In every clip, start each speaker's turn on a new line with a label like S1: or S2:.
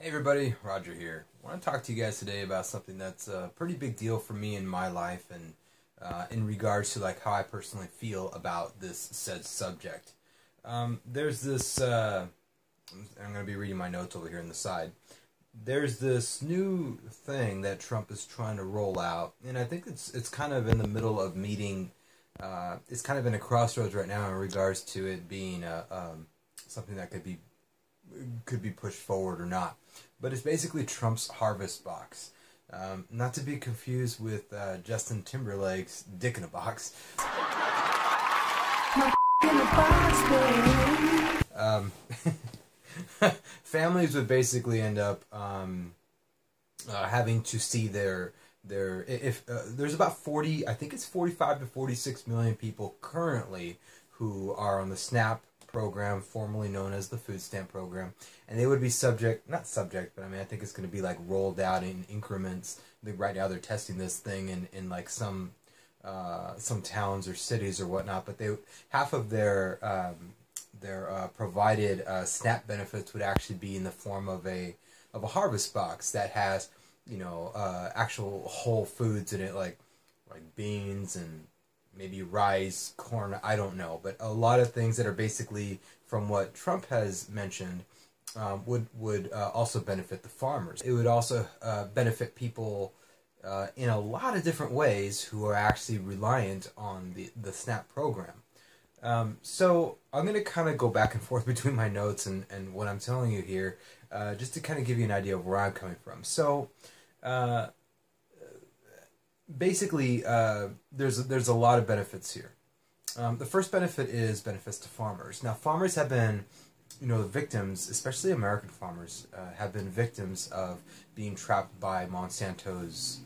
S1: Hey everybody, Roger here. I want to talk to you guys today about something that's a pretty big deal for me in my life and in regards to like how I personally feel about this said subject. There's this, I'm going to be reading my notes over here on the side. There's this new thing that Trump is trying to roll out, and I think it's kind of in the middle of meeting, it's kind of in a crossroads right now in regards to it being something that could be pushed forward or not. But it's basically Trump's harvest box. Not to be confused with Justin Timberlake's Dick in a Box. Families would basically end up having to see their there's about 40, I think it's 45 to 46 million people currently who are on the SNAP program, formerly known as the food stamp program, and they would be not subject, but I mean I think it's going to be like rolled out in increments. I think right now they're testing this thing in like some towns or cities or whatnot, but half of their provided SNAP benefits would actually be in the form of a harvest box that has actual whole foods in it, like beans and maybe rice, corn, I don't know, but a lot of things that are basically from what Trump has mentioned would also benefit the farmers. It would also benefit people in a lot of different ways who are actually reliant on the SNAP program. So I'm going to kind of go back and forth between my notes and what I'm telling you here, just to kind of give you an idea of where I'm coming from. So basically, there's a lot of benefits here. The first benefit is benefits to farmers. Now, farmers have been, the victims, especially American farmers, have been victims of being trapped by Monsanto's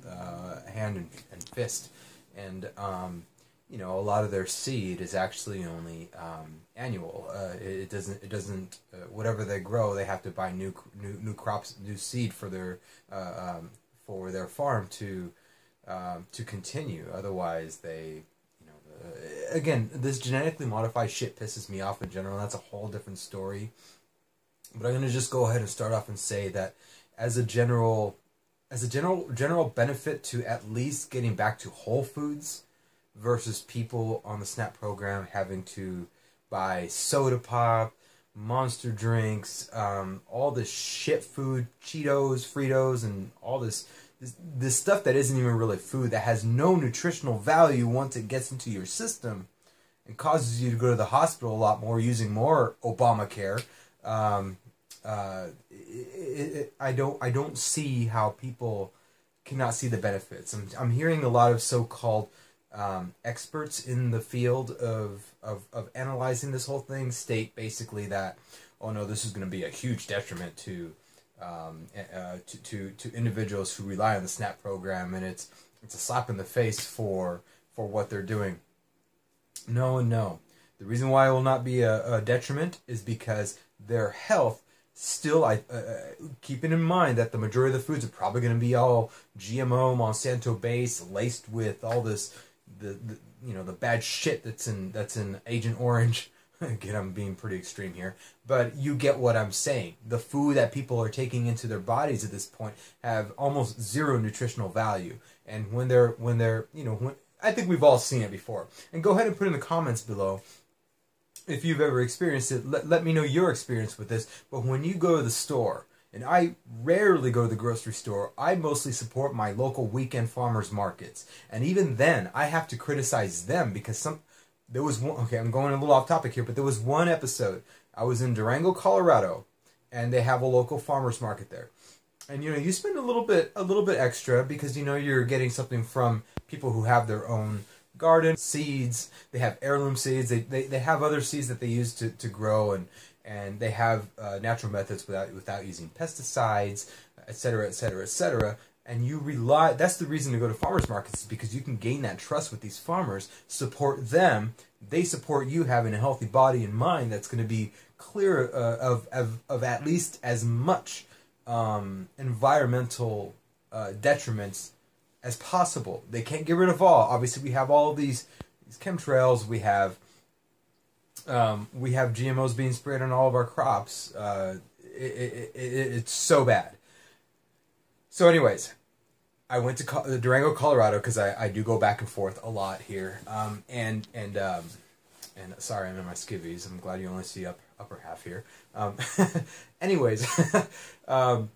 S1: hand and fist, and a lot of their seed is actually only annual. It doesn't. Whatever they grow, they have to buy new crops, new seed for their farm to continue. Otherwise, again, this genetically modified shit pisses me off in general. That's a whole different story. But I'm going to just go ahead and start off and say that as a general benefit to at least getting back to whole foods versus people on the SNAP program having to buy soda pop, Monster drinks, all this shit food, Cheetos, Fritos, and all this stuff that isn't even really food, that has no nutritional value once it gets into your system and causes you to go to the hospital a lot more using more ObamaCare. I don't see how people cannot see the benefits. I'm hearing a lot of so-called experts in the field of analyzing this whole thing state basically that, oh no, this is going to be a huge detriment to individuals who rely on the SNAP program, and it's a slap in the face for what they're doing. No and no. The reason why it will not be a detriment is because their health still, keeping in mind that the majority of the foods are probably going to be all GMO, Monsanto based, laced with all this the bad shit that's in Agent Orange. Again, I'm being pretty extreme here, but you get what I'm saying. The food that people are taking into their bodies at this point have almost zero nutritional value, and when I think we've all seen it before. And go ahead and put in the comments below if you've ever experienced it. Let me know your experience with this. But when you go to the store, and I rarely go to the grocery store, I mostly support my local weekend farmers markets, and even then, I have to criticize them because there was one, okay, I'm going a little off topic here, but there was one episode. I was in Durango, Colorado, and they have a local farmers market there. And you spend a little bit extra because you're getting something from people who have their own garden, seeds. They have heirloom seeds. They have other seeds that they use to grow, and they have natural methods without using pesticides, etc., etc., etc. And that's the reason to go to farmers markets, is because you can gain that trust with these farmers, support them, they support you having a healthy body and mind that's going to be clear of at least as much environmental detriments as possible. They can't get rid of all. Obviously, we have all of these chemtrails, we have GMOs being sprayed on all of our crops. it's so bad. So anyways, I went to Durango, Colorado, because I do go back and forth a lot here. And sorry, I'm in my skivvies. I'm glad you only see upper half here. Anyways, I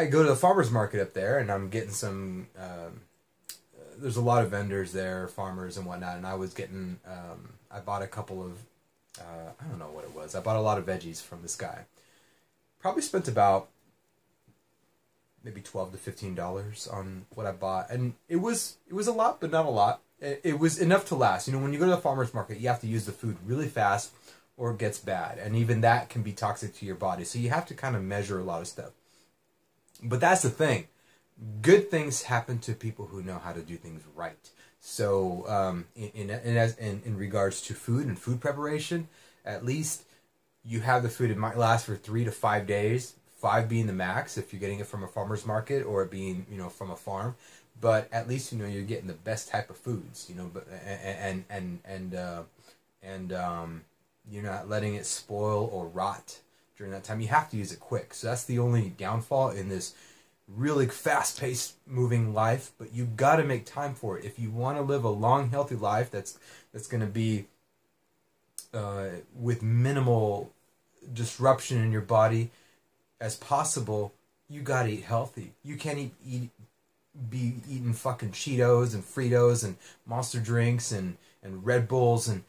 S1: go to the farmer's market up there, and I'm getting some. There's a lot of vendors there, farmers and whatnot, and I was getting. I bought a couple of. I don't know what it was. I bought a lot of veggies from this guy. Probably spent about maybe $12 to $15 on what I bought, and it was a lot, but not a lot. It was enough to last. You know, when you go to the farmer's market, you have to use the food really fast, or it gets bad, and even that can be toxic to your body. So you have to kind of measure a lot of stuff. But that's the thing. Good things happen to people who know how to do things right. So in regards to food and food preparation, at least you have the food. It might last for 3 to 5 days. 5 being the max if you're getting it from a farmer's market, or it being, you know, from a farm. But at least, you know, you're getting the best type of foods, you know, but you're not letting it spoil or rot during that time. You have to use it quick. So that's the only downfall in this really fast-paced moving life, but you got to make time for it. If you want to live a long, healthy life that's going to be with minimal disruption in your body as possible, you got to eat healthy. You can't be eating fucking Cheetos and Fritos and Monster drinks and Red Bulls and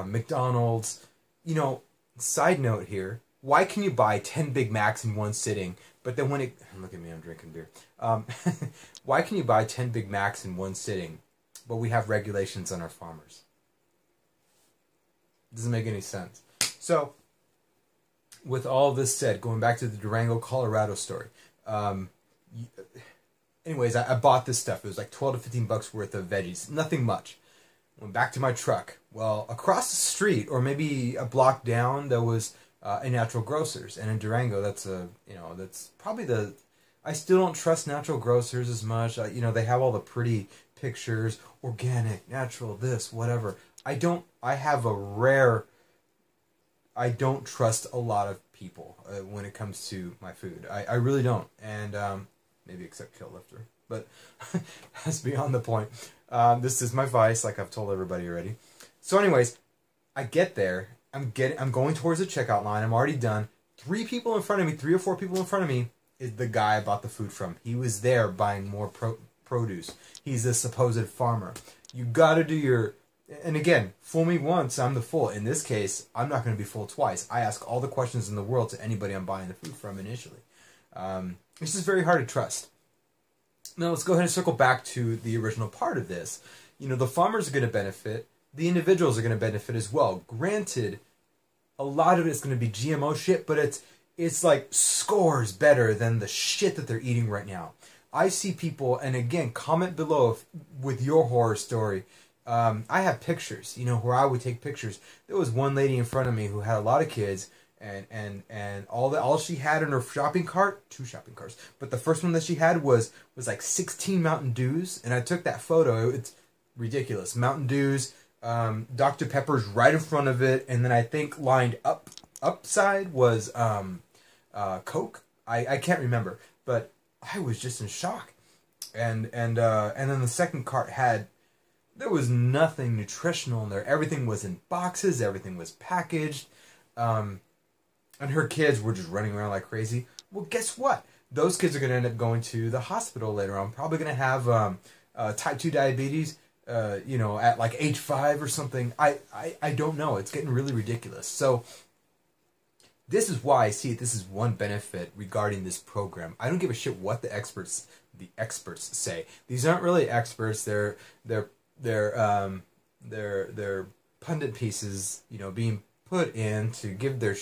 S1: McDonald's. You know, side note here, why can you buy 10 Big Macs in one sitting, but then when it... Look at me, I'm drinking beer. Why can you buy 10 Big Macs in one sitting, but we have regulations on our farmers? It doesn't make any sense. So, with all this said, going back to the Durango, Colorado story. Anyways, I bought this stuff. It was like $12 to $15 worth of veggies. Nothing much. Went back to my truck. Well, across the street, or maybe a block down, there was a natural grocers. And in Durango, that's probably the... I still don't trust natural grocers as much. You know, they have all the pretty pictures, organic, natural, this, whatever. I don't trust a lot of people when it comes to my food. I really don't. And maybe except Kill Lifter. But that's beyond the point. This is my vice, like I've told everybody already. So anyways, I get there. I'm going towards the checkout line. I'm already done. 3 or 4 people in front of me is the guy I bought the food from. He was there buying more produce. He's a supposed farmer. You gotta do your... And again, fool me once, I'm the fool. In this case, I'm not going to be fooled twice. I ask all the questions in the world to anybody I'm buying the food from initially. It's just very hard to trust. Now, let's go ahead and circle back to the original part of this. You know, the farmers are going to benefit. The individuals are going to benefit as well. Granted, a lot of it's going to be GMO shit, but it's like scores better than the shit that they're eating right now. I see people, and again, comment below with your horror story. I have pictures, you know, where I would take pictures. There was one lady in front of me who had a lot of kids, and all she had in her shopping cart, 2 shopping carts, but the first one that she had was like 16 Mountain Dews, and I took that photo. It's ridiculous. Mountain Dews, Dr. Pepper's right in front of it, and then I think lined upside was Coke. I can't remember, but I was just in shock. And then the second cart had... There was nothing nutritional in there. Everything was in boxes. Everything was packaged. And her kids were just running around like crazy. Well, guess what? Those kids are going to end up going to the hospital later on. Probably going to have type 2 diabetes, you know, at like age 5 or something. I don't know. It's getting really ridiculous. So this is why I see it. This is one benefit regarding this program. I don't give a shit what the experts say. These aren't really experts. They're pundit pieces, you know, being put in to give their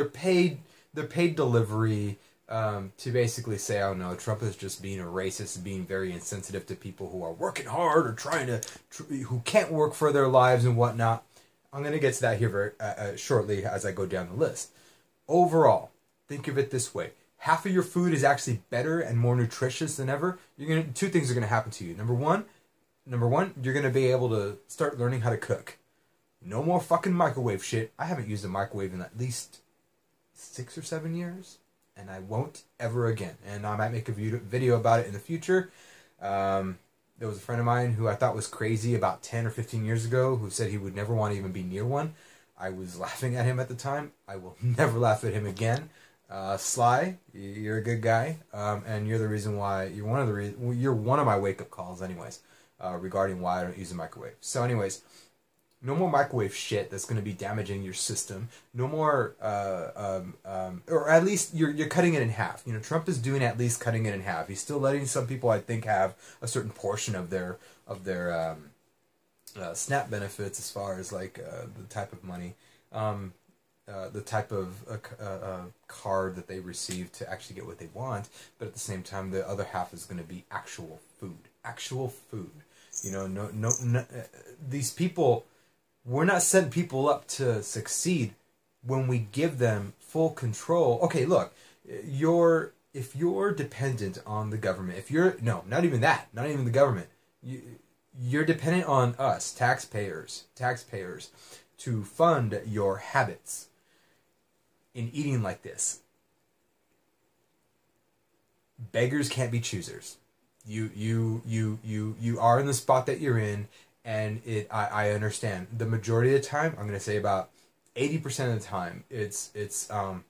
S1: paid delivery to basically say, oh no, Trump is just being a racist, being very insensitive to people who are working hard or who can't work for their lives and whatnot. I'm going to get to that here very shortly as I go down the list. Overall, think of it this way. Half of your food is actually better and more nutritious than ever. 2 things are going to happen to you. Number one, you're going to be able to start learning how to cook. No more fucking microwave shit. I haven't used a microwave in at least 6 or 7 years, and I won't ever again. And I might make a video about it in the future. There was a friend of mine who I thought was crazy about 10 or 15 years ago who said he would never want to even be near one. I was laughing at him at the time. I will never laugh at him again. Sly, you're a good guy, and you're the reason why, you're one of my wake-up calls anyways, regarding why I don't use a microwave. So anyways, no more microwave shit that's going to be damaging your system. No more, or at least you're cutting it in half. You know, Trump is doing at least cutting it in half. He's still letting some people, I think, have a certain portion of their SNAP benefits as far as like the type of money, the type of card that they receive to actually get what they want. But at the same time, the other half is going to be actual food. Actual food. You know, no these people. We're not setting people up to succeed when we give them full control. Okay, look, if you're dependent on the government, not even the government, you're dependent on us, taxpayers, to fund your habits in eating like this. Beggars can't be choosers. You are in the spot that you're in. And I understand the majority of the time. I'm going to say about 80% of the time, it's a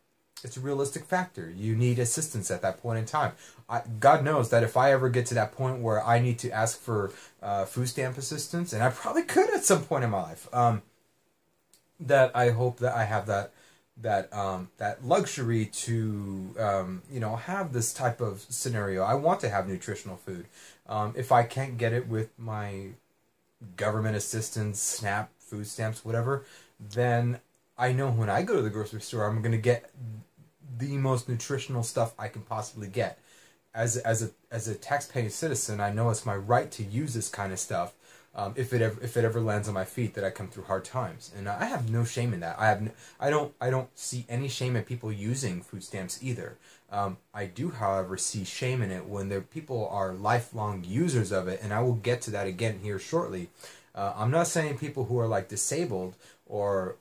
S1: realistic factor. You need assistance at that point in time. God knows that if I ever get to that point where I need to ask for food stamp assistance, and I probably could at some point in my life, that I hope that I have that luxury to have this type of scenario. I want to have nutritional food. If I can't get it with my government assistance, SNAP, food stamps, whatever, then I know when I go to the grocery store, I'm going to get the most nutritional stuff I can possibly get. As a tax-paying citizen, I know it's my right to use this kind of stuff. If it ever lands on my feet that I come through hard times, and I have no shame in that. I don't see any shame in people using food stamps either. I do, however, see shame in it when people are lifelong users of it, and I will get to that again here shortly. I'm not saying people who are like disabled or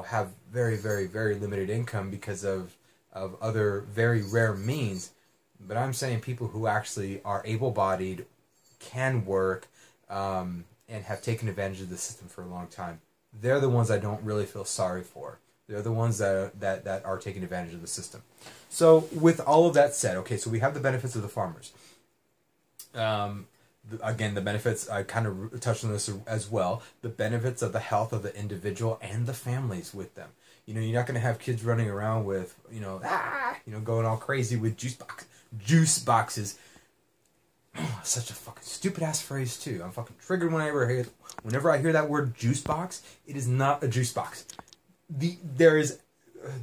S1: have very, very, very limited income because of other very rare means, but I'm saying people who actually are able-bodied, can work, and have taken advantage of the system for a long time. They're the ones I don't really feel sorry for. They're the ones that are taking advantage of the system. So with all of that said, okay, so we have the benefits of the farmers. Again, the benefits, I kind of touched on this as well, the benefits of the health of the individual and the families with them. You know, you're not going to have kids running around with, going all crazy with juice boxes. Such a fucking stupid ass phrase too. I'm fucking triggered whenever I hear that word juice box. It is not a juice box. The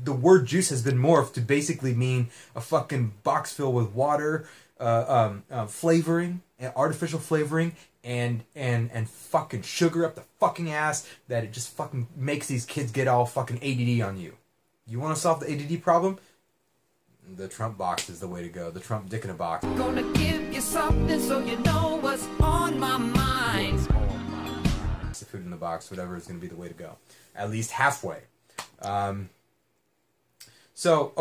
S1: word juice has been morphed to basically mean a fucking box filled with water, flavoring, artificial flavoring, and fucking sugar up the fucking ass that it just fucking makes these kids get all fucking ADD on you. You want to solve the ADD problem? The Trump box is the way to go. The Trump dick in a box.
S2: Gonna give you something so you know what's on my mind.
S1: The food in the box, whatever, is going to be the way to go. At least halfway. So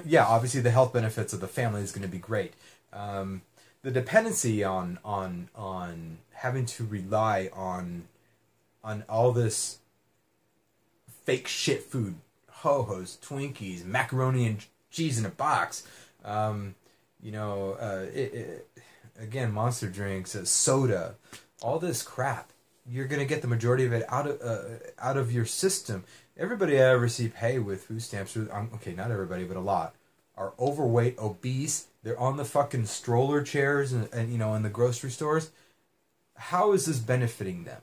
S1: yeah, obviously the health benefits of the family is going to be great. The dependency on having to rely on all this fake shit food, ho-hos, Twinkies, macaroni and cheese in a box, again, monster drinks, soda, all this crap. You're gonna get the majority of it out of your system. Everybody I ever see pay with food stamps, okay, not everybody, but a lot, are overweight, obese. They're on the fucking stroller chairs and in the grocery stores. How is this benefiting them?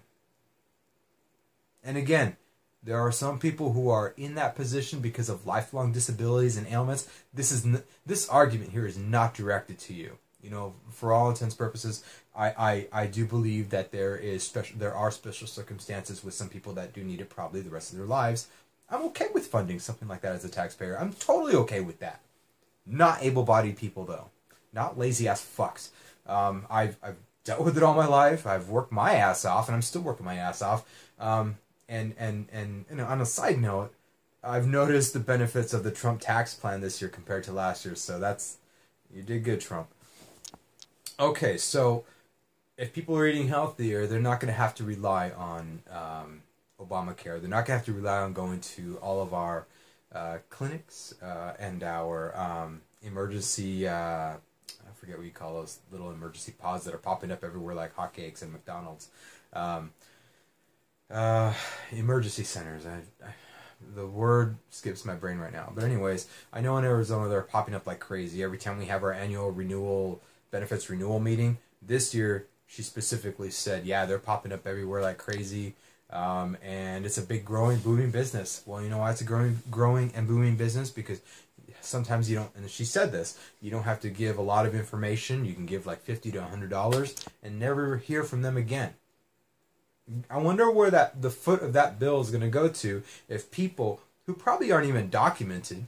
S1: And again, there are some people who are in that position because of lifelong disabilities and ailments. This argument here is not directed to you. For all intents and purposes, I do believe that there are special circumstances with some people that do need it probably the rest of their lives. I'm okay with funding something like that as a taxpayer. I'm totally okay with that. Not able-bodied people though, not lazy-ass fucks. I've dealt with it all my life. I've worked my ass off, and I'm still working my ass off. And on a side note, I've noticed the benefits of the Trump tax plan this year compared to last year. So you did good, Trump. Okay, so if people are eating healthier, they're not going to have to rely on ObamaCare. They're not going to have to rely on going to all of our clinics and our emergency, I forget what you call those little emergency pods that are popping up everywhere like hotcakes in McDonald's. Emergency centers. The word skips my brain right now. But anyways, I know in Arizona they're popping up like crazy. Every time we have our annual benefits renewal meeting, this year she specifically said, yeah, they're popping up everywhere like crazy. And it's a big growing, booming business. Well, you know why it's a growing and booming business? Because sometimes you don't, and she said this, you don't have to give a lot of information. You can give like $50 to $100 and never hear from them again. I wonder where the foot of that bill is going to go to if people who probably aren't even documented,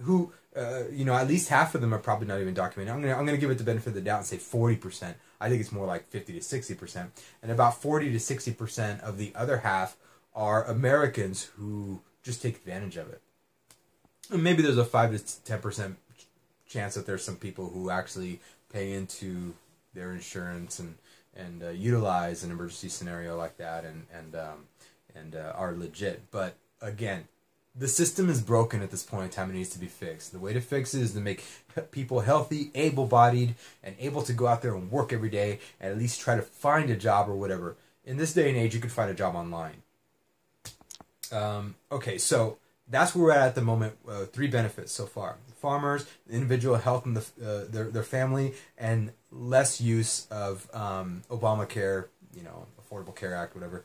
S1: who, at least half of them are probably not even documented. I'm going to give it the benefit of the doubt and say 40%. I think it's more like 50 to 60%. And about 40 to 60% of the other half are Americans who just take advantage of it. And maybe there's a 5 to 10% chance that there's some people who actually pay into their insurance and utilize an emergency scenario like that and are legit. But again, the system is broken at this point in time. It needs to be fixed. The way to fix it is to make people healthy, able-bodied, and able to go out there and work every day and at least try to find a job or whatever. In this day and age, you can find a job online. Okay, so that's where we're at the moment. 3 benefits so far: farmers, individual health, and their family, and less use of Obamacare, Affordable Care Act, whatever.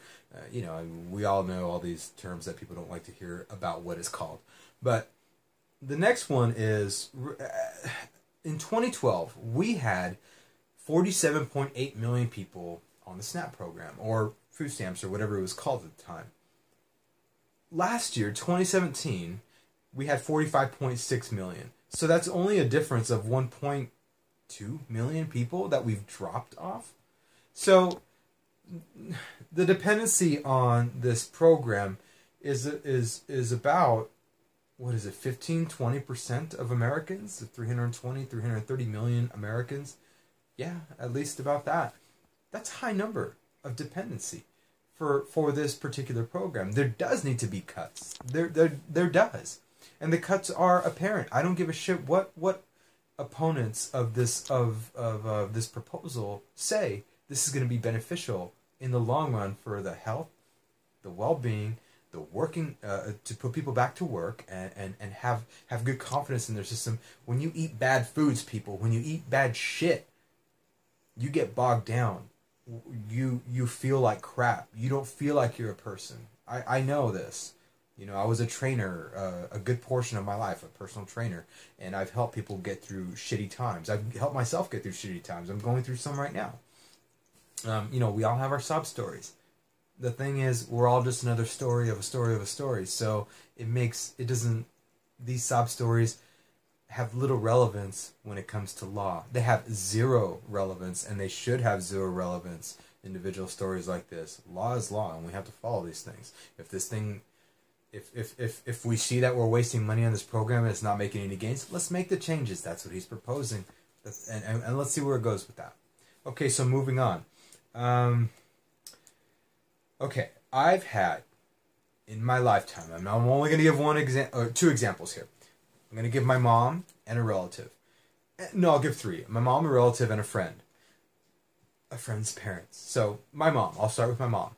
S1: We all know all these terms that people don't like to hear about what it's called. But the next one is, in 2012, we had 47.8 million people on the SNAP program, or food stamps, or whatever it was called at the time. Last year, 2017, we had 45.6 million. So that's only a difference of 1.2 million people that we've dropped off. So the dependency on this program is about, 15-20% of Americans? 330 million Americans? Yeah, at least about that. That's a high number of dependency for this particular program. There does need to be cuts. There does. And the cuts are apparent. I don't give a shit what opponents of this this proposal say this is going to be beneficial in the long run for the health, the well-being, the working, to put people back to work and have good confidence in their system. When you eat bad foods, people, when you eat bad shit, you get bogged down. You feel like crap. You don't feel like you're a person. I know this. I was a trainer a good portion of my life, a personal trainer, and I've helped people get through shitty times. I've helped myself get through shitty times. I'm going through some right now. We all have our sob stories. The thing is, we're all just another story of a story of a story. So these sob stories have little relevance when it comes to law. They have zero relevance, and they should have zero relevance. Individual stories like this. Law is law, and we have to follow these things. If we see that we're wasting money on this program and it's not making any gains, let's make the changes. That's what he's proposing. And let's see where it goes with that. Okay, so moving on. Okay, I've had, in my lifetime, I'm only going to give 2 examples here. I'm going to give my mom and a relative. No, I'll give 3. My mom, a relative, and a friend. A friend's parents. So, my mom. I'll start with my mom.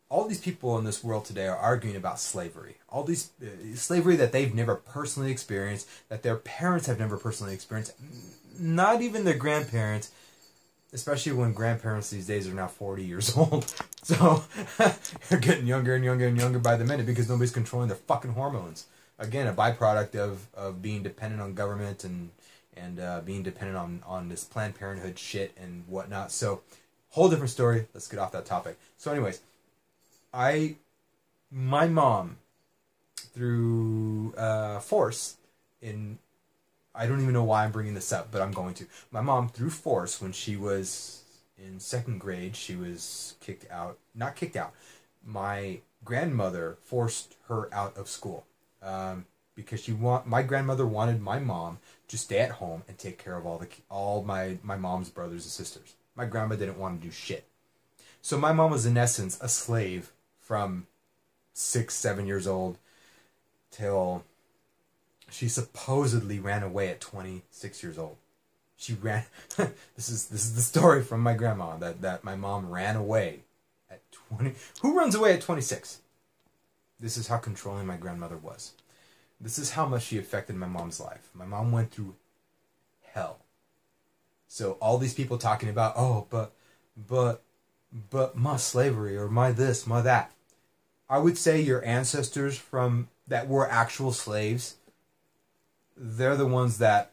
S1: All these people in this world today are arguing about slavery. All these slavery that they've never personally experienced, that their parents have never personally experienced, not even their grandparents, especially when grandparents these days are now 40 years old. So, they're getting younger and younger and younger by the minute because nobody's controlling their fucking hormones. Again, a byproduct of being dependent on government and being dependent on this Planned Parenthood shit and whatnot. So, whole different story. Let's get off that topic. So anyways, my mom, through force, I don't even know why I'm bringing this up, but I'm going to. My mom, through force, when she was in 2nd grade, she was kicked out. Not kicked out. My grandmother forced her out of school because my grandmother wanted my mom to stay at home and take care of all my mom's brothers and sisters. My grandma didn't want to do shit. So my mom was in essence a slave from 6, 7 years old till she supposedly ran away at 26 years old. She ran. This is the story from my grandma that my mom ran away at 20. Who runs away at 26? This is how controlling my grandmother was. This is how much she affected my mom's life. My mom went through hell. So all these people talking about, oh, but my slavery or my this, my that. I would say your ancestors from that were actual slaves, they're the ones that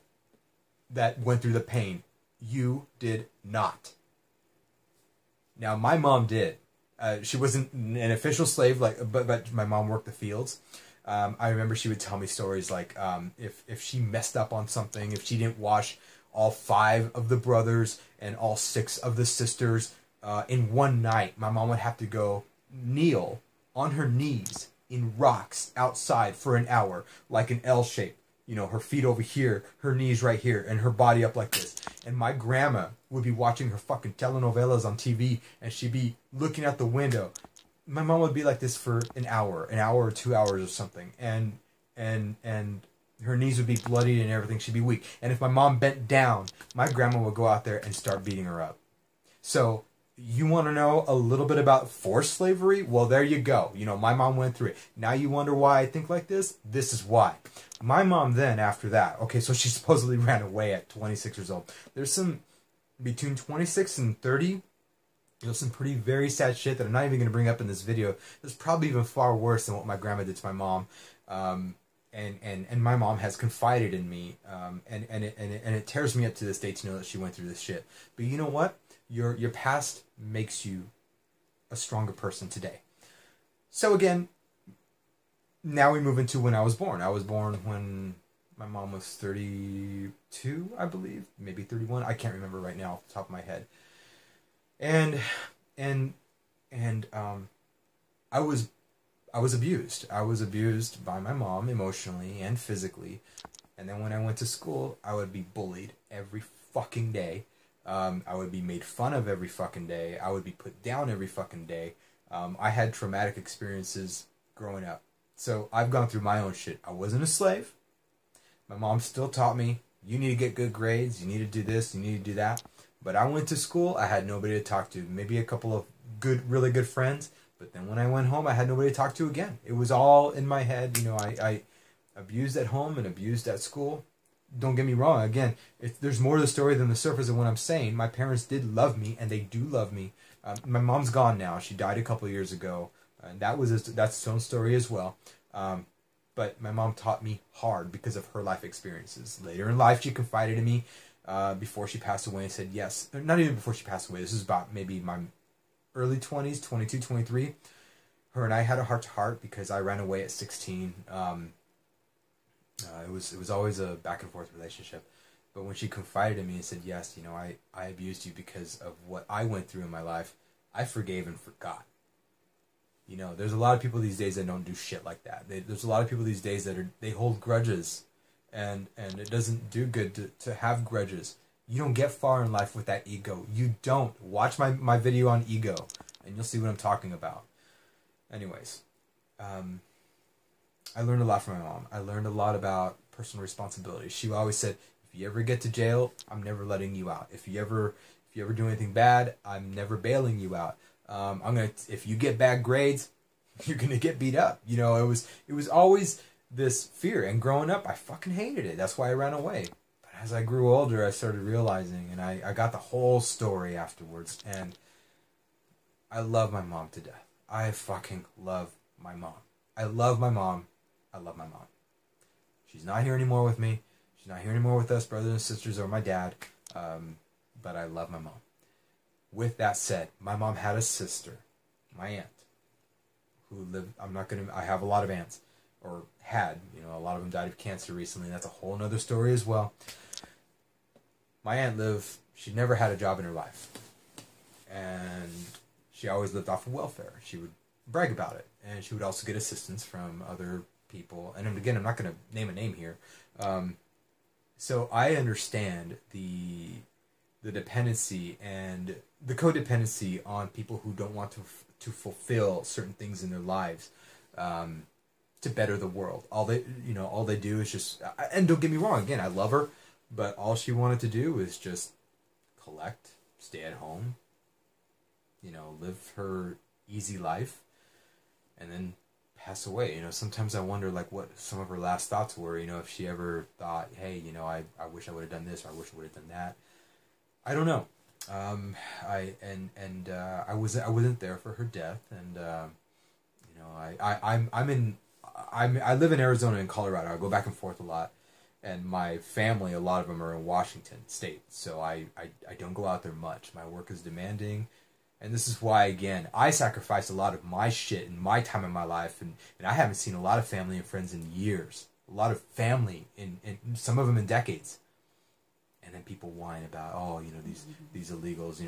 S1: went through the pain. You did not. Now my mom did. She wasn't an official slave, but my mom worked the fields. I remember she would tell me stories like if she messed up on something, if she didn't wash all 5 of the brothers and all 6 of the sisters in one night, my mom would have to go kneel on her knees in rocks outside for an hour, like an L shape. You know, her feet over here, her knees right here, and her body up like this. And my grandma would be watching her fucking telenovelas on TV, and she'd be looking out the window. My mom would be like this for an hour or 2 hours or something. And her knees would be bloodied and everything. She'd be weak. And if my mom bent down, my grandma would go out there and start beating her up. So you want to know a little bit about forced slavery? Well, there you go. You know, my mom went through it. Now you wonder why I think like this? This is why. My mom then, after that, okay, so she supposedly ran away at 26 years old. There's some, between 26 and 30, there's some pretty very sad shit that I'm not even going to bring up in this video. It's probably even far worse than what my grandma did to my mom. And my mom has confided in me, and it tears me up to this day to know that she went through this shit. But you know what? Your past makes you a stronger person today. So again, now we move into when I was born. I was born when my mom was 32, I believe, maybe 31. I can't remember right now off the top of my head. And I was abused. I was abused by my mom emotionally and physically. And then when I went to school, I would be bullied every fucking day. I would be made fun of every fucking day. I would be put down every fucking day. I had traumatic experiences growing up. So I've gone through my own shit. I wasn't a slave. My mom still taught me, you need to get good grades, you need to do this, you need to do that. But I went to school, I had nobody to talk to. Maybe a couple of really good friends. But then when I went home, I had nobody to talk to again. It was all in my head. You know, I abused at home and abused at school. Don't get me wrong. Again, there's more to the story than the surface of what I'm saying. My parents did love me, and they do love me. My mom's gone now. She died a couple of years ago. And that's its own story as well. But my mom taught me hard because of her life experiences. Later in life, she confided in me before she passed away and said yes. Not even before she passed away. This is about maybe my early 20s, 22, 23. Her and I had a heart-to-heart because I ran away at 16. It was always a back-and-forth relationship. But when she confided in me and said, yes, you know, I abused you because of what I went through in my life, I forgave and forgot. You know, there's a lot of people these days that don't do shit like that. There's a lot of people these days that they hold grudges, and it doesn't do good to have grudges. You don't get far in life with that ego. You don't. Watch my video on ego, and you'll see what I'm talking about. Anyways, I learned a lot from my mom. I learned a lot about personal responsibility. She always said, if you ever get to jail, I'm never letting you out. If you ever do anything bad, I'm never bailing you out. If you get bad grades, you're gonna get beat up. You know, it was always this fear. And growing up, I fucking hated it. That's why I ran away. But as I grew older, I started realizing, and I got the whole story afterwards. And I love my mom to death. I fucking love my mom. I love my mom. I love my mom. She's not here anymore with me. She's not here anymore with us, brothers and sisters, or my dad. But I love my mom. With that said, my mom had a sister, my aunt, who lived, I have a lot of aunts, or had, you know, a lot of them died of cancer recently. That's a whole nother story as well. My aunt she never had a job in her life. And she always lived off of welfare. She would brag about it. And she would also get assistance from other people. And again, I'm not going to name a name here. So I understand the dependency and the codependency on people who don't want to fulfill certain things in their lives to better the world. All they do is just, and don't get me wrong, again, I love her, but all she wanted to do is just collect, stay at home, live her easy life, and then pass away. Sometimes I wonder what some of her last thoughts were, if she ever thought, hey, I wish I would have done this, or I wish I would have done that. I don't know. I wasn't there for her death, and I live in Arizona and Colorado. I go back and forth a lot, and my family, a lot of them are in Washington State, so I don't go out there much. My work is demanding, and this is why, again, I sacrificed a lot of my shit and my time in my life, and I haven't seen a lot of family and friends in years. A lot of family, in some of them in decades. And then people whine about, these illegals,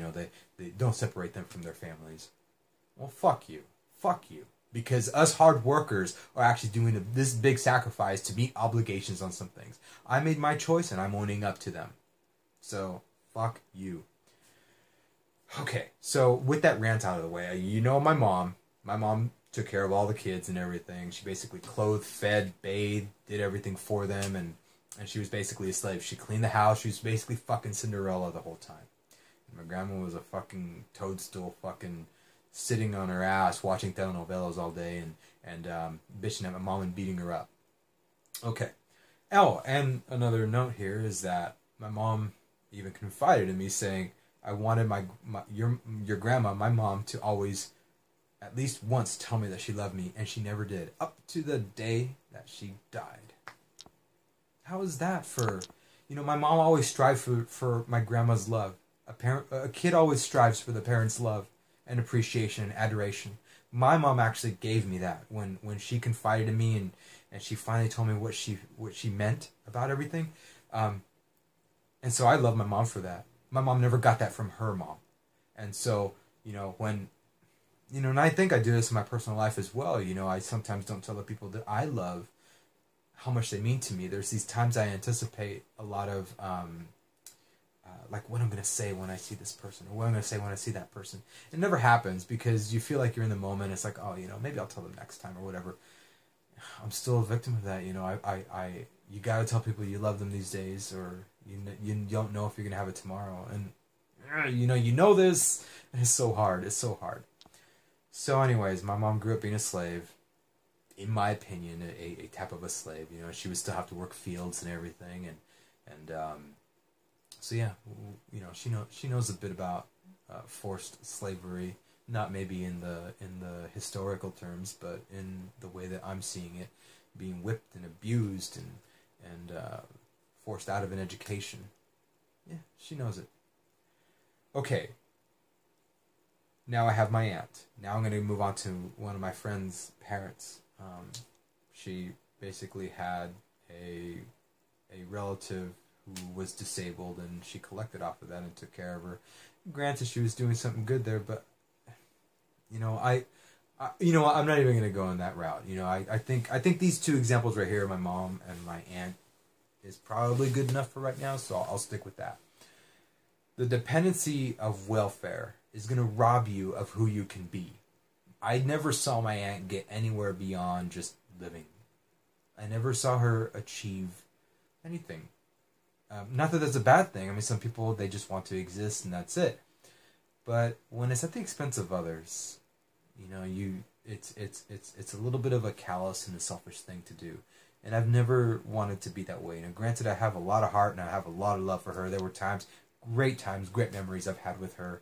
S1: they don't separate them from their families. Well, fuck you. Fuck you. Because us hard workers are actually doing this big sacrifice to meet obligations on some things. I made my choice and I'm owning up to them. So, fuck you. Okay, so with that rant out of the way, my mom took care of all the kids and everything. She basically clothed, fed, bathed, did everything for them, and she was basically a slave. She cleaned the house. She was basically fucking Cinderella the whole time. And my grandma was a fucking toadstool, fucking sitting on her ass watching telenovelas all day and bitching at my mom and beating her up. Okay. Oh, and another note here is that my mom even confided in me saying, I wanted your grandma, my mom, to always at least once tell me that she loved me, and she never did, up to the day that she died. How is that for, my mom always strived for my grandma's love. A kid always strives for the parent's love and appreciation and adoration. My mom actually gave me that when she confided in me and she finally told me what she meant about everything. And so I love my mom for that. My mom never got that from her mom. And so, when, and I think I do this in my personal life as well. I sometimes don't tell the people that I love how much they mean to me. There's these times I anticipate a lot of, what I'm going to say when I see this person, or what I'm going to say when I see that person. It never happens because you feel like you're in the moment. It's like, oh, maybe I'll tell them next time or whatever. I'm still a victim of that. You got to tell people you love them these days, or you don't know if you're going to have it tomorrow. And, you know this, and it's so hard. It's so hard. So anyways, my mom grew up being a slave. In my opinion, a type of a slave. She would still have to work fields and everything, and so yeah, she knows a bit about forced slavery, not maybe in the historical terms, but in the way that I'm seeing it, being whipped and abused and forced out of an education. Yeah, she knows it. Okay. Now I have my aunt. Now I'm going to move on to one of my friend's parents. She basically had a relative who was disabled, and she collected off of that and took care of her. Granted, she was doing something good there, but I'm not even going to go on that route. I think these two examples right here, my mom and my aunt, is probably good enough for right now, so I'll stick with that. The dependency of welfare is going to rob you of who you can be. I never saw my aunt get anywhere beyond just living. I never saw her achieve anything. Not that that's a bad thing. I mean, some people, they just want to exist and that's it. But when it's at the expense of others, it's a little bit of a callous and a selfish thing to do. And I've never wanted to be that way. Granted, I have a lot of heart and I have a lot of love for her. There were times, great memories I've had with her.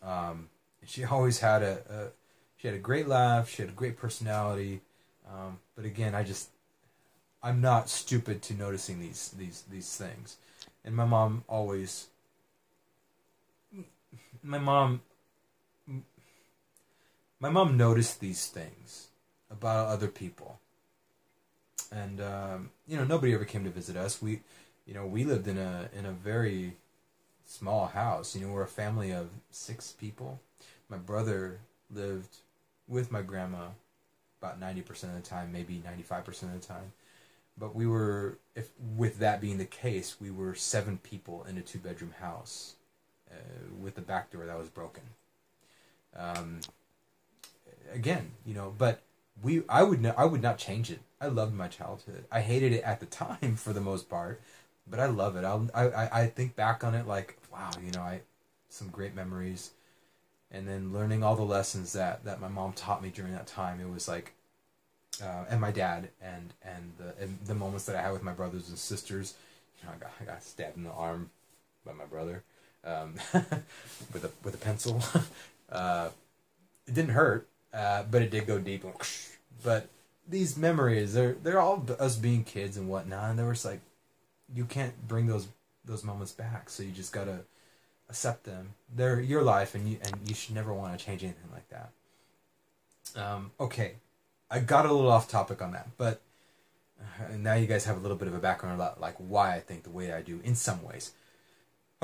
S1: And she always had she had a great laugh. She had a great personality. But again, I'm not stupid to noticing these things. And my mom noticed these things about other people. And nobody ever came to visit us. We lived in a very small house. We're a family of 6 people. My brother lived with my grandma about 90% of the time, maybe 95% of the time. But we were, with that being the case, we were 7 people in a 2-bedroom house with the back door that was broken. Again, but I would not change it. I loved my childhood. I hated it at the time for the most part, but I love it. I think back on it like, wow, some great memories. And then learning all the lessons that my mom taught me during that time, it was like, and my dad, and the moments that I had with my brothers and sisters. I got stabbed in the arm by my brother with a pencil. It didn't hurt, but it did go deep. But these memories, they're all us being kids and whatnot. And there was like, you can't bring those moments back, so you just gotta accept them. They're your life, and you should never want to change anything like that. Okay, I got a little off topic on that, but now you guys have a little bit of a background about like why I think the way I do in some ways.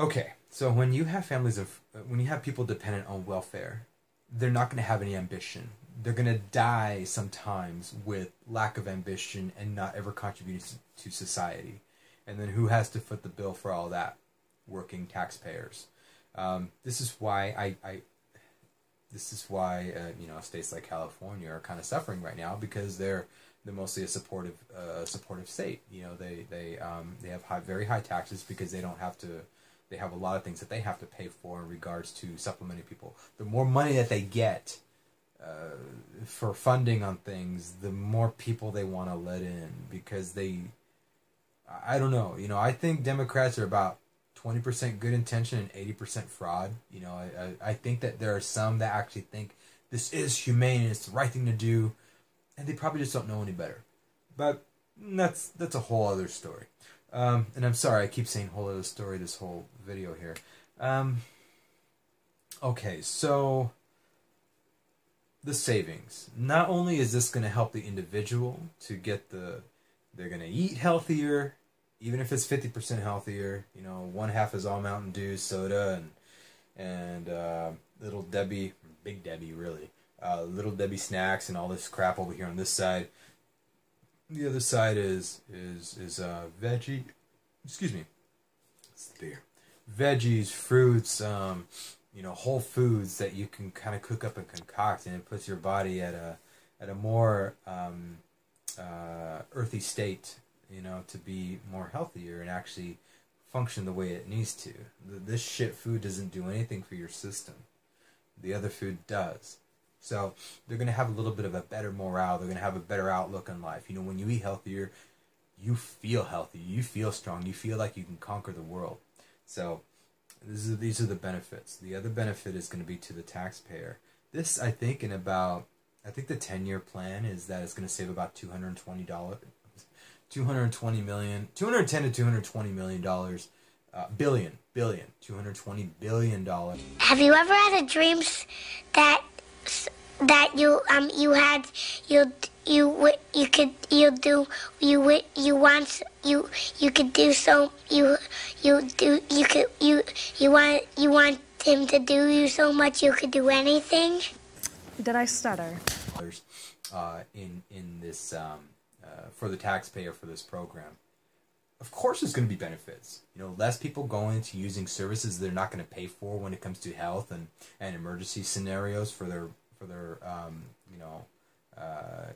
S1: Okay, so when you have when you have people dependent on welfare, they're not going to have any ambition. They're going to die sometimes with lack of ambition and not ever contributing to society. And then who has to foot the bill for all that? Working taxpayers. This is why states like California are kind of suffering right now, because they're mostly a supportive state. They have very high taxes because they don't have to. They have a lot of things that they have to pay for in regards to supplementing people. The more money that they get for funding on things, the more people they want to let in, because I don't know. I think Democrats are about 20% good intention and 80% fraud. I think that there are some that actually think this is humane and it's the right thing to do, and they probably just don't know any better. But that's a whole other story. And I'm sorry, I keep saying whole other story this whole video here. Okay, so the savings. Not only is this going to help the individual to get they're going to eat healthier, even if it's 50% healthier. One half is all Mountain Dew, soda, and Little Debbie, Big Debbie really, Little Debbie snacks and all this crap over here on this side. The other side is veggie. Excuse me. It's the beer. Veggies, fruits, whole foods that you can kind of cook up and concoct, and it puts your body at a more earthy state, to be more healthier and actually function the way it needs to. This shit food doesn't do anything for your system. The other food does. So they're going to have a little bit of a better morale. They're going to have a better outlook on life. When you eat healthier, you feel healthy. You feel strong. You feel like you can conquer the world. So these are the benefits. The other benefit is going to be to the taxpayer. This, I think, the 10-year plan is that it's going to save about $210 to $220 million, $220 billion.
S3: Have you ever had a dream that you want him to do you so much you could do anything?
S4: Did I stutter?
S1: In this for the taxpayer for this program. Of course there's going to be benefits. Less people going to using services they're not going to pay for when it comes to health and emergency scenarios for their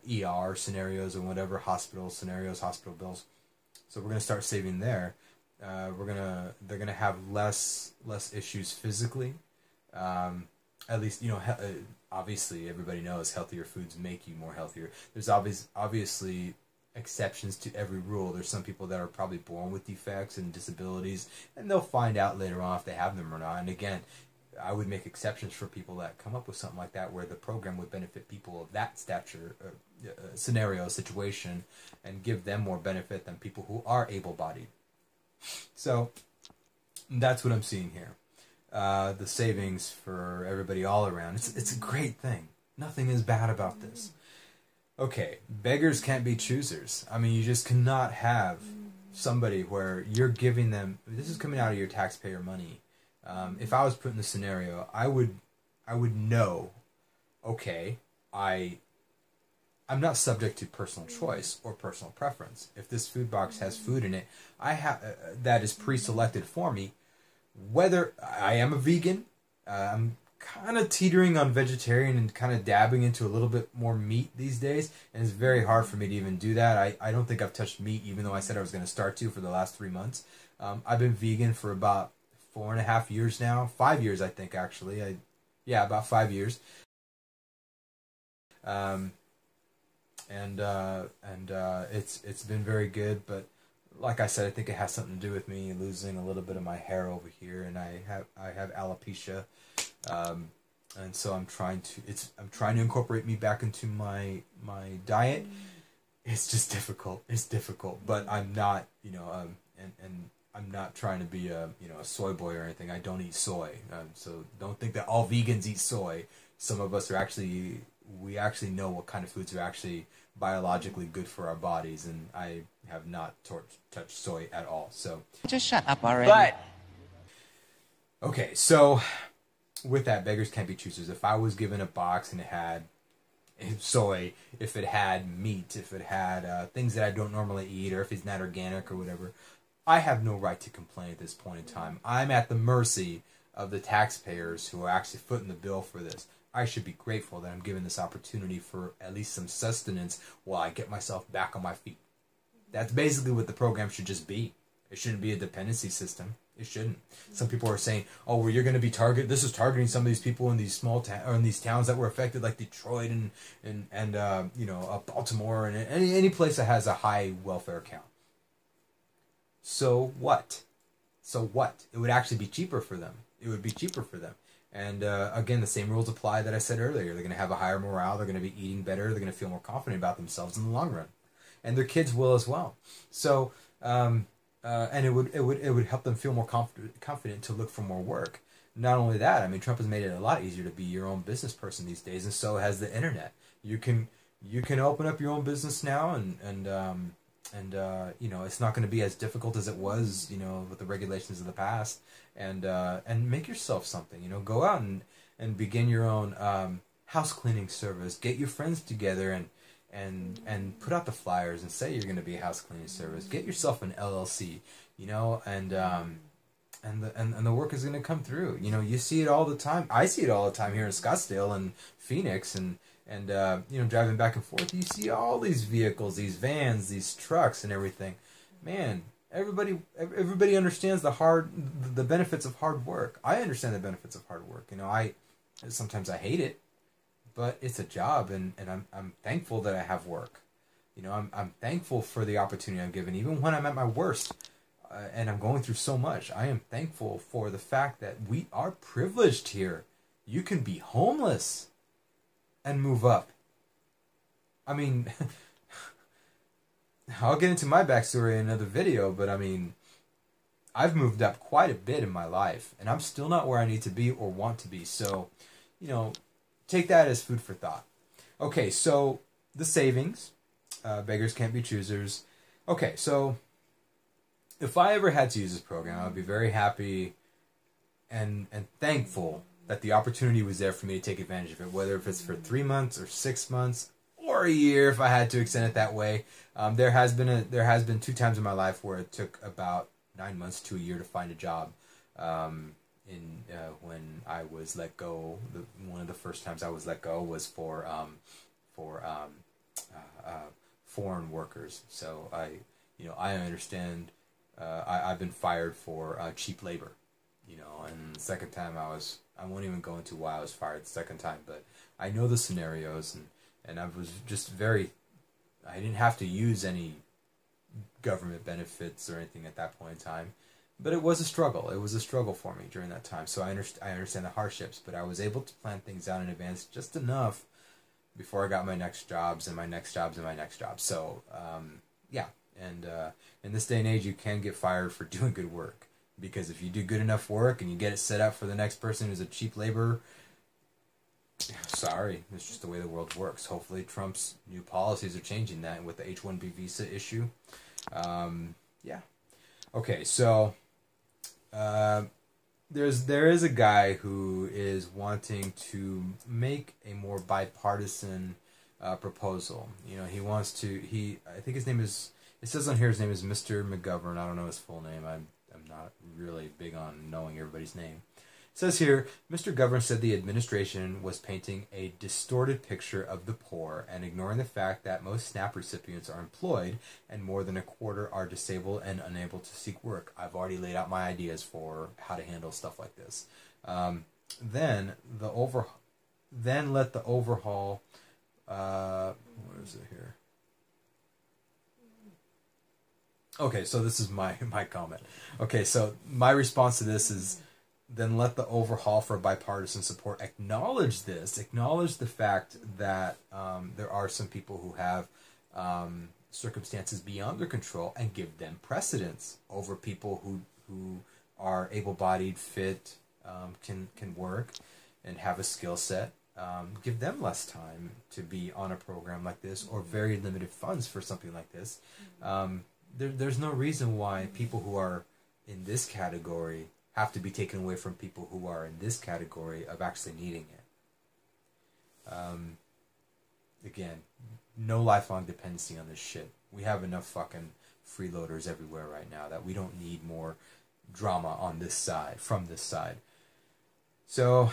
S1: ER scenarios or whatever, hospital scenarios, hospital bills. So we're going to start saving there. They're going to have less issues physically. At least, obviously everybody knows healthier foods make you more healthier. There's obviously exceptions to every rule. There's some people that are probably born with defects and disabilities, and they'll find out later on if they have them or not. And again, I would make exceptions for people that come up with something like that, where the program would benefit people of that stature, scenario, situation, and give them more benefit than people who are able-bodied. So that's what I'm seeing here. The savings for everybody all around. It's a great thing. Nothing is bad about this. Okay, beggars can't be choosers. I mean, you just cannot have somebody where you're giving them, this is coming out of your taxpayer money. If I was put in the scenario, I would know, okay, I'm not subject to personal choice or personal preference. If this food box has food in it, I have that is pre-selected for me. Whether I am a vegan, I'm kind of teetering on vegetarian and kind of dabbing into a little bit more meat these days, and it's very hard for me to even do that. I don't think I've touched meat, even though I said I was going to start to for the last 3 months. I've been vegan for about 4.5 years now, 5 years I think actually. About 5 years. It's been very good, but like I said, I think it has something to do with me losing a little bit of my hair over here, and I have alopecia, and so I'm trying to incorporate meat back into my diet. It's just difficult. It's difficult, but I'm not, and I'm not trying to be a soy boy or anything. I don't eat soy, so don't think that all vegans eat soy. Some of us we actually know what kind of foods are actually biologically good for our bodies, and I have not touched soy at all. So
S5: just shut up already.
S1: But okay, so with that, beggars can't be choosers. If I was given a box and it had soy, if it had meat, if it had things that I don't normally eat, or if it's not organic or whatever, I have no right to complain at this point in time. I'm at the mercy of the taxpayers who are actually footing the bill for this. I should be grateful that I'm given this opportunity for at least some sustenance while I get myself back on my feet. That's basically what the program should just be. It shouldn't be a dependency system. It shouldn't. Some people are saying, "Oh, well, you're going to be this is targeting some of these people in these or in these towns that were affected, like Detroit and Baltimore and any place that has a high welfare count." So what? So what? It would actually be cheaper for them. It would be cheaper for them. And again, the same rules apply that I said earlier. They're going to have a higher morale. They're going to be eating better. They're going to feel more confident about themselves in the long run, and their kids will as well. So, and it would help them feel more confident to look for more work. Not only that, I mean, Trump has made it a lot easier to be your own business person these days, and so has the internet. You can open up your own business now, and it's not going to be as difficult as it was, with the regulations of the past. And make yourself something. Go out and begin your own house cleaning service. Get your friends together and put out the flyers and say you're going to be a house cleaning service. Get yourself an LLC. And the work is going to come through. You see it all the time. I see it all the time here in Scottsdale and Phoenix and driving back and forth. You see all these vehicles, these vans, these trucks, and everything. Man. Everybody understands the benefits of hard work. I understand the benefits of hard work. Sometimes I hate it, but it's a job, and I'm thankful that I have work. I'm thankful for the opportunity I'm given, even when I'm at my worst, and I'm going through so much. I am thankful for the fact that we are privileged here. You can be homeless and move up. I mean. I'll get into my backstory in another video, but I mean, I've moved up quite a bit in my life, and I'm still not where I need to be or want to be. So, take that as food for thought. Okay, so the savings, beggars can't be choosers. Okay, so if I ever had to use this program, I would be very happy and thankful that the opportunity was there for me to take advantage of it, whether if it's for 3 months or 6 months. Or a year if I had to extend it that way. There has been 2 times in my life where it took about 9 months to a year to find a job. When I was let go, one of the first times I was let go was for foreign workers. So I understand. I've been fired for cheap labor. And the second time I won't even go into why I was fired the second time, but I know the scenarios and I was just I didn't have to use any government benefits or anything at that point in time. But it was a struggle. It was a struggle for me during that time. So I understand the hardships, but I was able to plan things out in advance just enough before I got my next jobs and my next jobs and my next jobs. So, yeah. And in this day and age, you can get fired for doing good work. Because if you do good enough work and you get it set up for the next person who's a cheap laborer, sorry, it's just the way the world works. Hopefully Trump's new policies are changing that with the H-1B visa issue. Yeah. Okay, so there is a guy who is wanting to make a more bipartisan proposal. You know, he wants to. I think his name is. It says on here his name is Mr. McGovern. I don't know his full name. I'm not really big on knowing everybody's name. It says here, Mr. Governor said the administration was painting a distorted picture of the poor and ignoring the fact that most SNAP recipients are employed and more than a quarter are disabled and unable to seek work. I've already laid out my ideas for how to handle stuff like this. Then let the overhaul. What is it here? Okay, so this is my comment. Okay, so my response to this is, then let the overhaul for bipartisan support acknowledge this, acknowledge the fact that there are some people who have circumstances beyond their control, and give them precedence over people who are able-bodied, fit, can work, and have a skill set. Give them less time to be on a program like this, or very limited funds for something like this. There's no reason why people who are in this category have to be taken away from people who are in this category of actually needing it. Again, no lifelong dependency on this shit. We have enough fucking freeloaders everywhere right now that we don't need more drama on this side, from this side. So,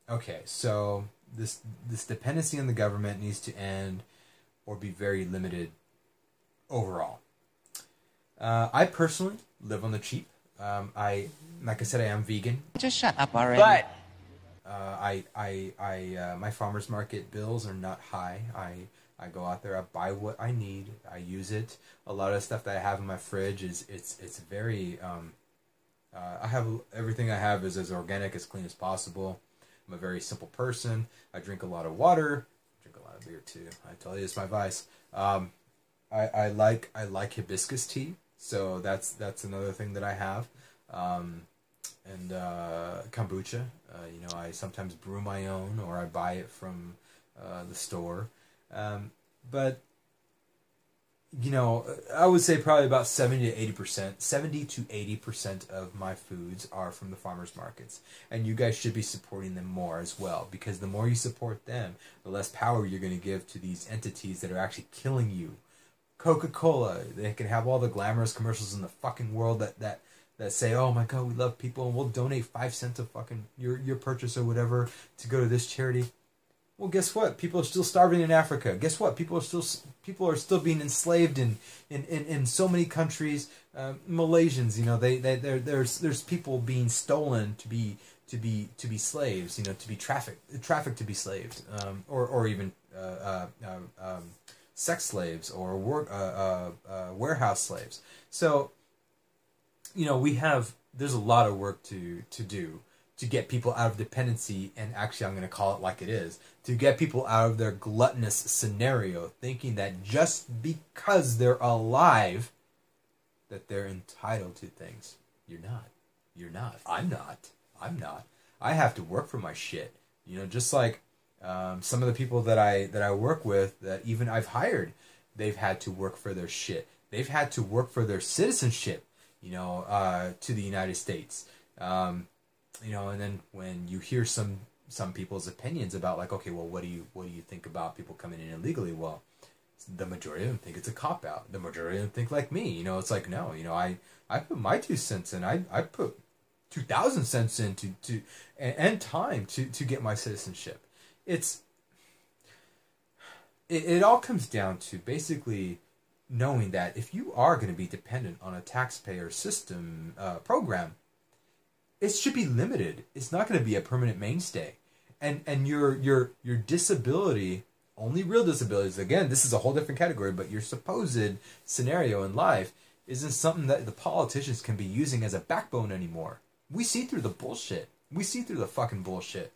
S1: okay, so this dependency on the government needs to end or be very limited overall. I personally live on the cheap. Like I said, I am vegan.
S5: Just shut up already.
S1: But my farmer's market bills are not high. I go out there, I buy what I need, I use it. A lot of stuff that I have in my fridge it's very I have everything I have is as organic, as clean as possible. I'm a very simple person. I drink a lot of water, drink a lot of beer too. I tell you, it's my vice. I like hibiscus tea. So that's another thing that I have, and kombucha. I sometimes brew my own, or I buy it from the store. But I would say probably about 70 to 80% of my foods are from the farmers markets, and you guys should be supporting them more as well, because the more you support them, the less power you're going to give to these entities that are actually killing you. Coca-Cola, they can have all the glamorous commercials in the fucking world that say, oh my god, we love people and we'll donate 5 cents of fucking your purchase or whatever to go to this charity. Well, guess what? People are still starving in Africa. Guess what? People are still being enslaved in so many countries. Malaysians, there's people being stolen to be slaves, to be trafficked to be slaves, or even sex slaves or warehouse slaves. So, there's a lot of work to do to get people out of dependency, and actually I'm going to call it like it is, to get people out of their gluttonous scenario, thinking that just because they're alive, that they're entitled to things. You're not. I'm not. I have to work for my shit. Just like some of the people that I work with, that even I've hired, they've had to work for their shit. They've had to work for their citizenship, to the United States. And then when you hear some people's opinions about, like, okay, well, what do you think about people coming in illegally? Well, the majority of them think it's a cop-out. The majority of them think like me. It's like, no, I put my 2 cents in. I put 2,000 cents in and time to get my citizenship. It all comes down to basically knowing that if you are going to be dependent on a taxpayer system program, it should be limited. It's not going to be a permanent mainstay. And your disability, only real disabilities, again, this is a whole different category, but your supposed scenario in life isn't something that the politicians can be using as a backbone anymore. We see through the bullshit. We see through the fucking bullshit.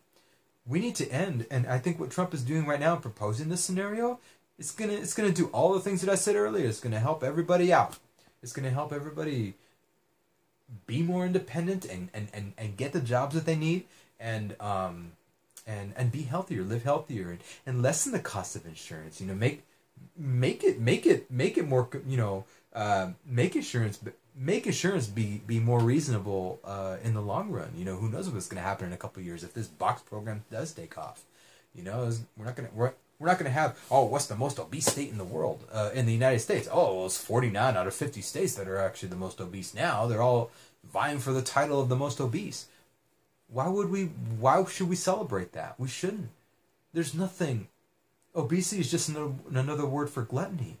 S1: We need to end, and I think what Trump is doing right now, proposing this scenario, it's gonna do all the things that I said earlier. It's gonna help everybody out. It's gonna help everybody be more independent and get the jobs that they need, and be healthier, live healthier, and lessen the cost of insurance. Make it more, make insurance make insurance be more reasonable in the long run. You know, who knows what's going to happen in a couple of years if this box program does take off. You know, we're not gonna have, oh, what's the most obese state in the world? In the United States, oh, well, it's 49 out of 50 states that are actually the most obese now. They're all vying for the title of the most obese. Why should we celebrate that? We shouldn't. There's nothing. Obesity is just another word for gluttony.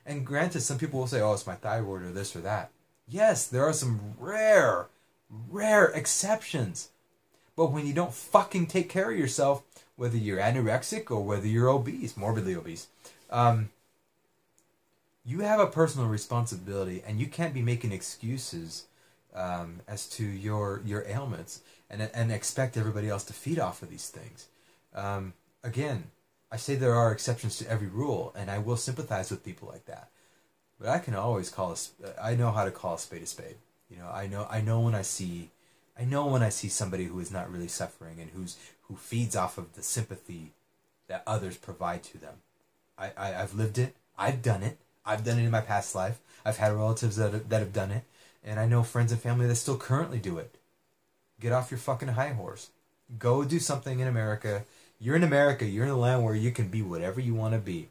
S1: And granted, some people will say, oh, it's my thyroid or this or that. Yes, there are some rare exceptions. But when you don't fucking take care of yourself, whether you're anorexic or whether you're obese, morbidly obese, you have a personal responsibility, and you can't be making excuses as to your ailments and expect everybody else to feed off of these things. Again, I say there are exceptions to every rule, and I will sympathize with people like that. But I can always I know how to call a spade a spade. You know, I know when I see somebody who is not really suffering and who feeds off of the sympathy that others provide to them. I've lived it. I've done it. I've done it in my past life. I've had relatives that have done it, and I know friends and family that still currently do it. Get off your fucking high horse. Go do something in America. You're in America. You're in a land where you can be whatever you want to be.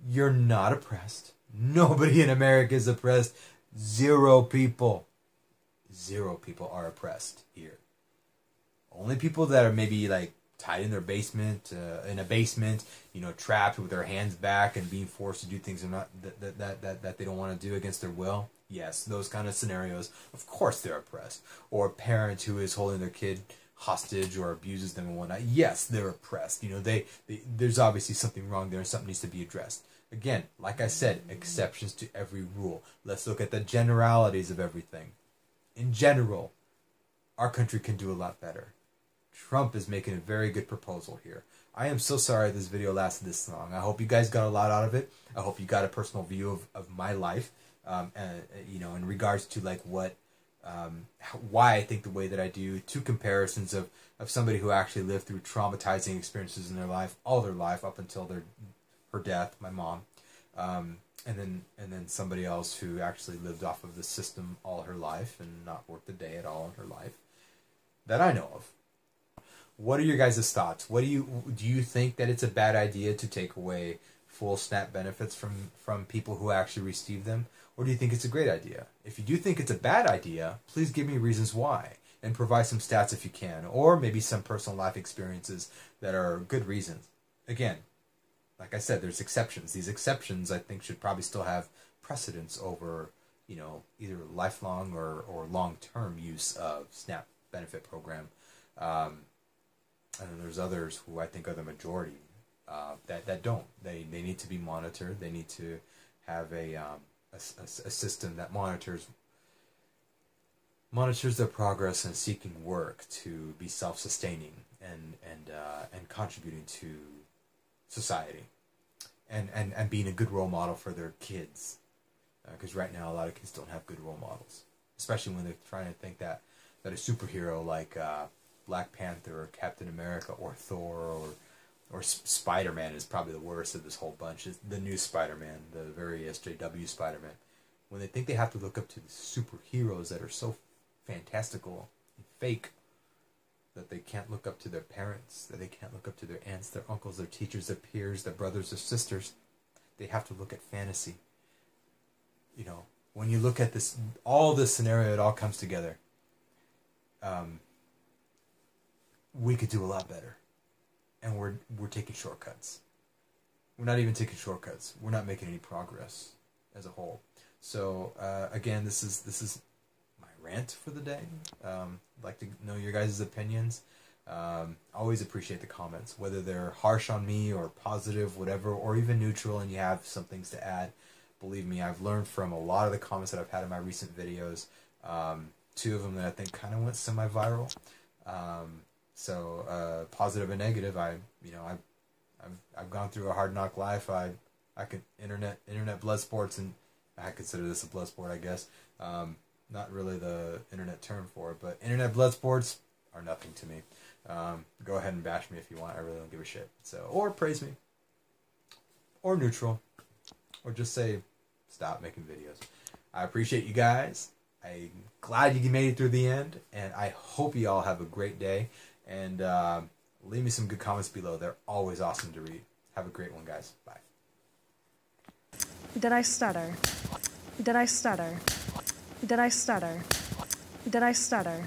S1: You're not oppressed. Nobody in America is oppressed. Zero people are oppressed here. Only people that are maybe like tied in their basement, in a basement, you know, trapped with their hands back and being forced to do things that they don't want to do against their will. Yes, those kind of scenarios. Of course they're oppressed. Or a parent who is holding their kid hostage or abuses them and whatnot. Yes, they're oppressed. You know, there's obviously something wrong there and something needs to be addressed. Again, like I said, exceptions to every rule. Let's look at the generalities of everything. In general, our country can do a lot better. Trump is making a very good proposal here. I am so sorry this video lasted this long. I hope you guys got a lot out of it. I hope you got a personal view of my life, you know, in regards to like what, why I think the way that I do. Two comparisons of somebody who actually lived through traumatizing experiences in their life, all their life up until her death, my mom, and then somebody else who actually lived off of the system all her life and not worked a day at all in her life that I know of. What are your guys' thoughts? Do you think that it's a bad idea to take away full SNAP benefits from people who actually receive them? Or do you think it's a great idea? If you do think it's a bad idea, please give me reasons why and provide some stats if you can, or maybe some personal life experiences that are good reasons. Again, like I said, there's exceptions. These exceptions, I think, should probably still have precedence over, you know, either lifelong or long-term use of SNAP benefit program. And then there's others who I think are the majority that don't. They need to be monitored. They need to have a system that monitors their progress and seeking work to be self-sustaining and contributing to society, and being a good role model for their kids, because right now a lot of kids don't have good role models, especially when they're trying to think that a superhero like Black Panther or Captain America or Thor or Spider-Man is probably the worst of this whole bunch. It's the new Spider-Man, the very SJW Spider-Man. When they think they have to look up to the superheroes that are so fantastical and fake that they can't look up to their parents, that they can't look up to their aunts, their uncles, their teachers, their peers, their brothers, their sisters, they have to look at fantasy. You know, when you look at this, all this scenario, it all comes together. We could do a lot better, and we're taking shortcuts. We're not even taking shortcuts. We're not making any progress as a whole. So again, this is my rant for the day. I'd like to know your guys' opinions. Always appreciate the comments, whether they're harsh on me or positive, whatever, or even neutral, and you have some things to add. Believe me, I've learned from a lot of the comments that I've had in my recent videos. Two of them that I think kind of went semi-viral. So positive and negative. I've gone through a hard knock life. I could internet blood sports, and I consider this a blood sport, I guess. Not really the internet term for it, but internet blood sports are nothing to me. Go ahead and bash me if you want. I really don't give a shit. So, or praise me, or neutral, or just say stop making videos. I appreciate you guys. I'm glad you made it through the end, and I hope you all have a great day. And leave me some good comments below. They're always awesome to read. Have a great one, guys. Bye.
S4: Did I stutter? Did I stutter? Did I stutter? Did I stutter?